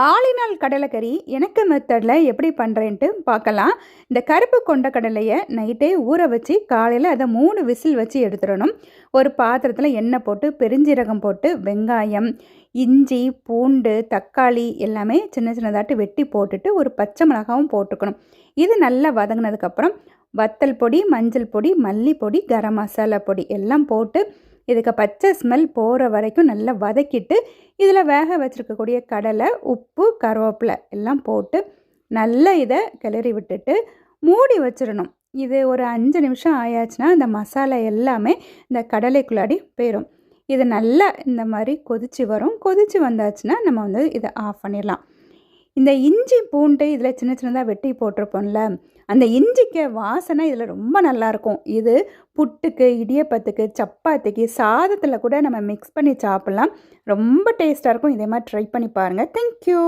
ஆளினால் கடலைக்கறி எனக்கு மெத்தடில் எப்படி பண்ணுறேன்ட்டு பார்க்கலாம். இந்த கருப்பு கொண்ட கடலையை நைட்டே ஊற வச்சு காலையில் அதை 3 விசில் வச்சு எடுத்துடணும். ஒரு பாத்திரத்தில் எண்ணெய் போட்டு பெருஞ்சீரகம் போட்டு வெங்காயம், இஞ்சி, பூண்டு, தக்காளி எல்லாமே சின்ன சின்னதாட்டு வெட்டி போட்டுட்டு ஒரு பச்சை மிளகாவும் போட்டுக்கணும். இது நல்லா வதங்கினதுக்கப்புறம் வத்தல் பொடி, மஞ்சள் பொடி, மல்லிப்பொடி, கரம் மசாலா பொடி எல்லாம் போட்டு இதுக்கு பச்சை ஸ்மெல் போகிற வரைக்கும் நல்லா வதக்கிட்டு இதில் வேக வச்சுருக்கக்கூடிய கடலை, உப்பு, கருவேப்பிலை எல்லாம் போட்டு நல்லா இதை கிளறி விட்டுட்டு மூடி வச்சிடணும். இது ஒரு 5 நிமிஷம் ஆயாச்சுன்னா இந்த மசாலா எல்லாமே இந்த கடலைக்குள்ளாடி போயிடும். இது நல்லா இந்த மாதிரி கொதித்து வரும். கொதித்து வந்தாச்சுன்னா நம்ம இதை ஆஃப் பண்ணிடலாம். இந்த இஞ்சி பூண்டு இதில் சின்ன சின்னதாக வெட்டி போட்டிருப்போம்ல, அந்த இஞ்சிக்கு வாசனை இதில் ரொம்ப நல்லாயிருக்கும். இது புட்டுக்கு, இடியப்பத்துக்கு, சப்பாத்திக்கு, சாதத்தில் கூட நம்ம மிக்ஸ் பண்ணி சாப்பிட்லாம். ரொம்ப டேஸ்ட்டாக இருக்கும். இதே மாதிரி ட்ரை பண்ணி பாருங்கள். தேங்க்யூ.